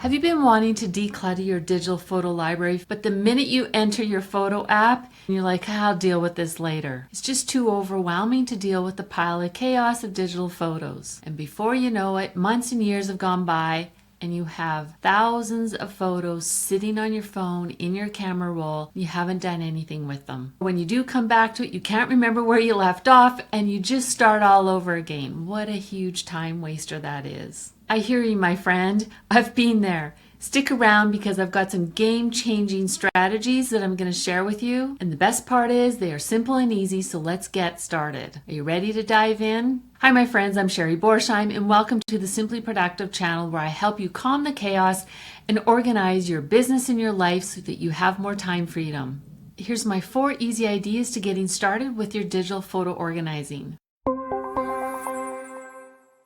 Have you been wanting to declutter your digital photo library, but the minute you enter your photo app, you're like, I'll deal with this later. It's just too overwhelming to deal with the pile of chaos of digital photos. And before you know it, months and years have gone by, and you have thousands of photos sitting on your phone in your camera roll. You haven't done anything with them. When you do come back to it, you can't remember where you left off, and you just start all over again. What a huge time waster that is. I hear you, my friend. I've been there. Stick around because I've got some game-changing strategies that I'm going to share with you. And the best part is they are simple and easy, so let's get started. Are you ready to dive in? Hi, my friends. I'm Sherry Borsheim, and welcome to the Simply Productive channel where I help you calm the chaos and organize your business and your life so that you have more time freedom. Here's my 4 easy ideas to getting started with your digital photo organizing.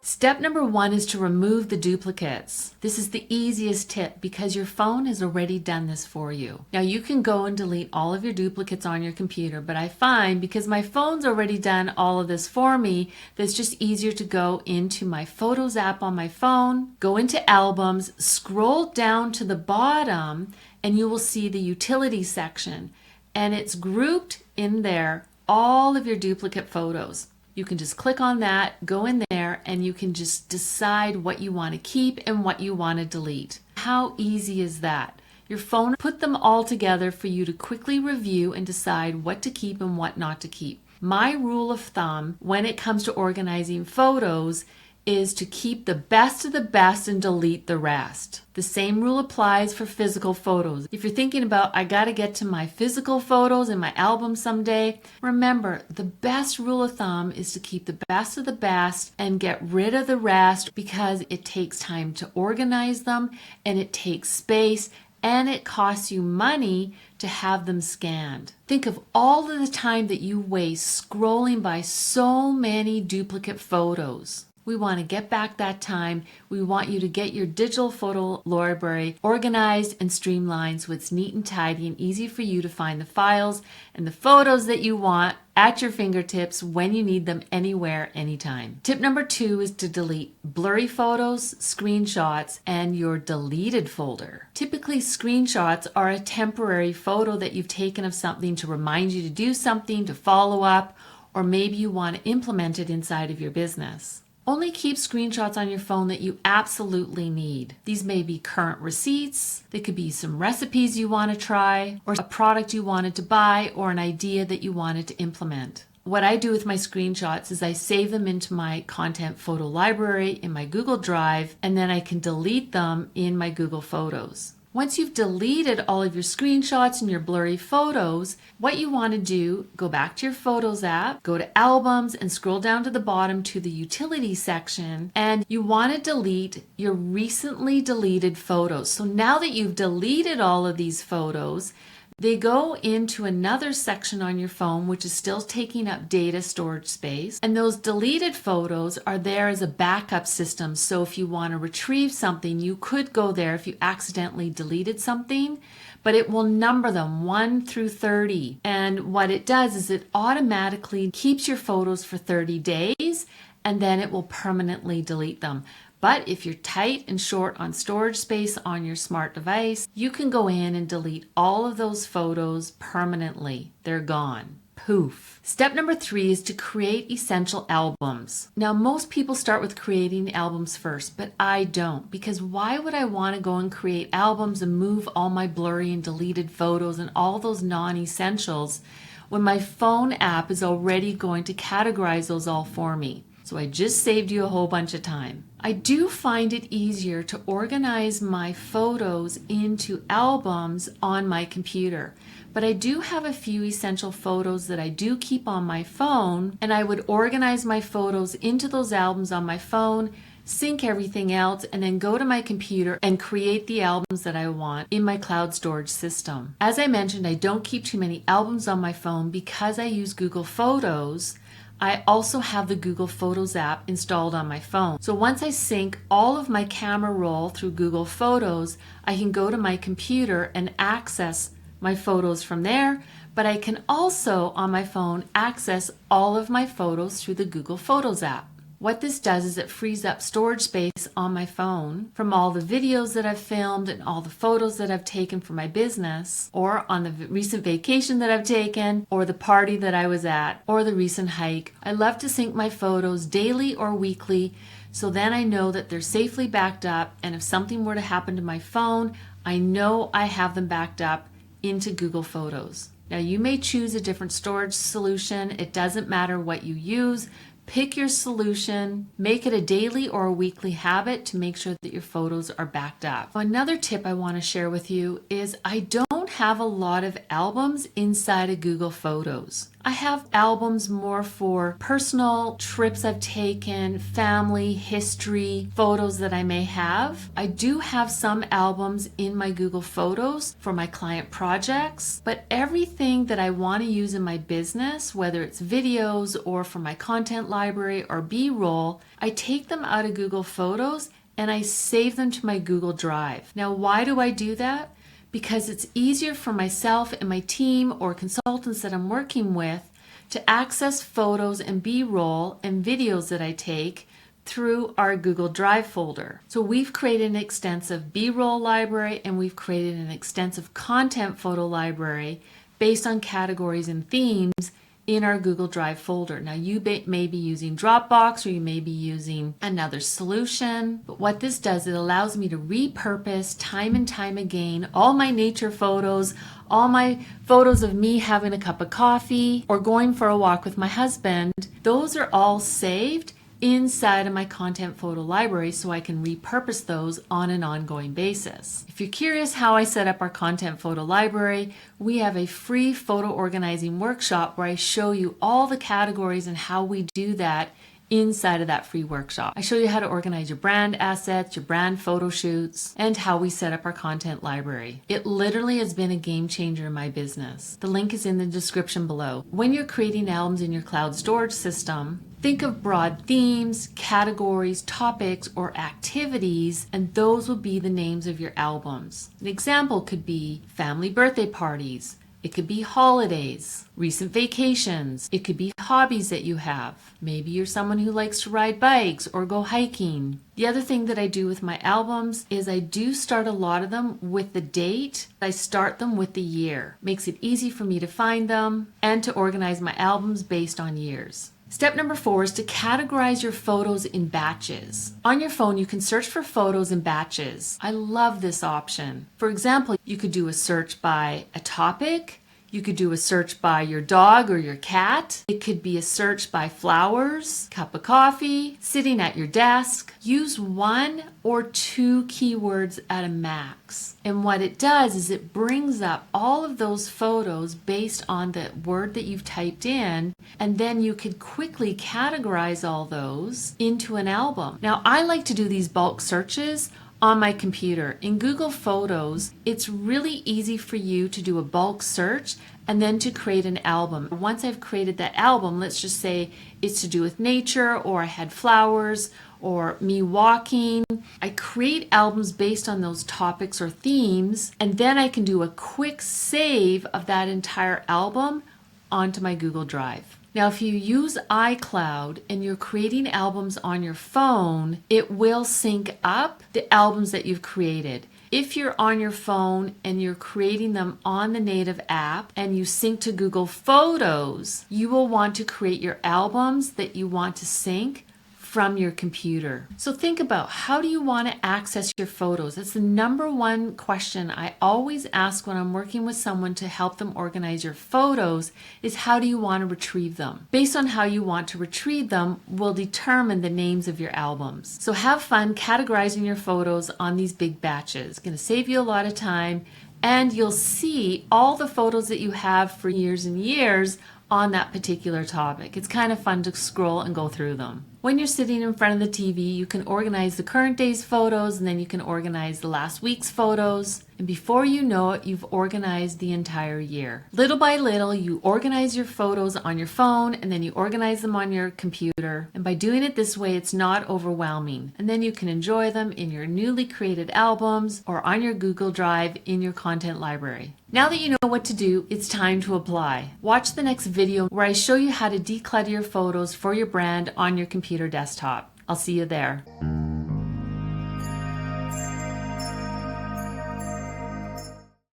Step number 1 is to remove the duplicates. This is the easiest tip because your phone has already done this for you. Now you can go and delete all of your duplicates on your computer, but I find because my phone's already done all of this for me, that it's just easier to go into my Photos app on my phone, go into Albums, scroll down to the bottom, and you will see the Utility section. And it's grouped in there all of your duplicate photos. You can just click on that, go in there, and you can just decide what you want to keep and what you want to delete. How easy is that? Your phone put them all together for you to quickly review and decide what to keep and what not to keep. My rule of thumb when it comes to organizing photos is to keep the best of the best and delete the rest. The same rule applies for physical photos. If you're thinking about, I gotta get to my physical photos in my album someday, remember, the best rule of thumb is to keep the best of the best and get rid of the rest because it takes time to organize them and it takes space and it costs you money to have them scanned. Think of all of the time that you waste scrolling by so many duplicate photos. We want to get back that time. We want you to get your digital photo library organized and streamlined so it's neat and tidy and easy for you to find the files and the photos that you want at your fingertips when you need them anywhere, anytime. Tip number 2 is to delete blurry photos, screenshots, and your deleted folder. Typically, screenshots are a temporary photo that you've taken of something to remind you to do something, to follow up, or maybe you want to implement it inside of your business. Only keep screenshots on your phone that you absolutely need. These may be current receipts, they could be some recipes you want to try, or a product you wanted to buy, or an idea that you wanted to implement. What I do with my screenshots is I save them into my content photo library in my Google Drive, and then I can delete them in my Google Photos. Once you've deleted all of your screenshots and your blurry photos, what you want to do, go back to your Photos app, go to Albums, and scroll down to the bottom to the Utility section, and you want to delete your recently deleted photos. So now that you've deleted all of these photos, they go into another section on your phone, which is still taking up data storage space. And those deleted photos are there as a backup system. So if you want to retrieve something, you could go there if you accidentally deleted something, but it will number them 1 through 30. And what it does is it automatically keeps your photos for 30 days, and then it will permanently delete them. But if you're tight and short on storage space on your smart device, you can go in and delete all of those photos permanently. They're gone. Poof. Step number 3 is to create essential albums. Now, most people start with creating albums first, but I don't, because why would I want to go and create albums and move all my blurry and deleted photos and all those non-essentials when my phone app is already going to categorize those all for me? So I just saved you a whole bunch of time. I do find it easier to organize my photos into albums on my computer, but I do have a few essential photos that I do keep on my phone, and I would organize my photos into those albums on my phone, sync everything else, and then go to my computer and create the albums that I want in my cloud storage system. As I mentioned, I don't keep too many albums on my phone because I use Google Photos. I also have the Google Photos app installed on my phone. So once I sync all of my camera roll through Google Photos, I can go to my computer and access my photos from there, but I can also on my phone access all of my photos through the Google Photos app. What this does is it frees up storage space on my phone from all the videos that I've filmed and all the photos that I've taken for my business, or on the recent vacation that I've taken, or the party that I was at, or the recent hike. I love to sync my photos daily or weekly, so then I know that they're safely backed up, and if something were to happen to my phone, I know I have them backed up into Google Photos. Now you may choose a different storage solution. It doesn't matter what you use. Pick your solution, make it a daily or a weekly habit to make sure that your photos are backed up. Another tip I want to share with you is I don't have a lot of albums inside of Google Photos. I have albums more for personal trips I've taken, family, history, photos that I may have. I do have some albums in my Google Photos for my client projects, but everything that I want to use in my business, whether it's videos or for my content library or B-roll, I take them out of Google Photos and I save them to my Google Drive. Now, why do I do that? Because it's easier for myself and my team or consultants that I'm working with to access photos and B-roll and videos that I take through our Google Drive folder. So we've created an extensive B-roll library and we've created an extensive content photo library based on categories and themes in our Google Drive folder. Now you may be using Dropbox or you may be using another solution, but what this does, it allows me to repurpose time and time again all my nature photos, all my photos of me having a cup of coffee or going for a walk with my husband. Those are all saved inside of my content photo library so I can repurpose those on an ongoing basis. If you're curious how I set up our content photo library, we have a free photo organizing workshop where I show you all the categories and how we do that inside of that free workshop. I show you how to organize your brand assets, your brand photo shoots, and how we set up our content library. It literally has been a game changer in my business. The link is in the description below. When you're creating albums in your cloud storage system, think of broad themes, categories, topics, or activities, and those will be the names of your albums. An example could be family birthday parties. It could be holidays, recent vacations. It could be hobbies that you have. Maybe you're someone who likes to ride bikes or go hiking. The other thing that I do with my albums is I do start a lot of them with the date. I start them with the year. Makes it easy for me to find them and to organize my albums based on years. Step number 4 is to categorize your photos in batches. On your phone, you can search for photos in batches. I love this option. For example, you could do a search by a topic. You could do a search by your dog or your cat. It could be a search by flowers, cup of coffee, sitting at your desk. Use 1 or 2 keywords at a max. And what it does is it brings up all of those photos based on the word that you've typed in, and then you could quickly categorize all those into an album. Now, I like to do these bulk searches on my computer. In Google Photos, it's really easy for you to do a bulk search and then to create an album. Once I've created that album, let's just say it's to do with nature, or I had flowers, or me walking. I create albums based on those topics or themes, and then I can do a quick save of that entire album onto my Google Drive. Now, if you use iCloud and you're creating albums on your phone, it will sync up the albums that you've created. If you're on your phone and you're creating them on the native app and you sync to Google Photos, you will want to create your albums that you want to sync from your computer. So think about, how do you want to access your photos? That's the number one question I always ask when I'm working with someone to help them organize your photos, is how do you want to retrieve them? Based on how you want to retrieve them will determine the names of your albums. So have fun categorizing your photos on these big batches. It's going to save you a lot of time, and you'll see all the photos that you have for years and years on that particular topic. It's kind of fun to scroll and go through them. When you're sitting in front of the TV, you can organize the current day's photos, and then you can organize the last week's photos. And before you know it, you've organized the entire year. Little by little, you organize your photos on your phone, and then you organize them on your computer. And by doing it this way, it's not overwhelming. And then you can enjoy them in your newly created albums or on your Google Drive in your content library. Now that you know what to do, it's time to apply. Watch the next video where I show you how to declutter your photos for your brand on your computer desktop. I'll see you there.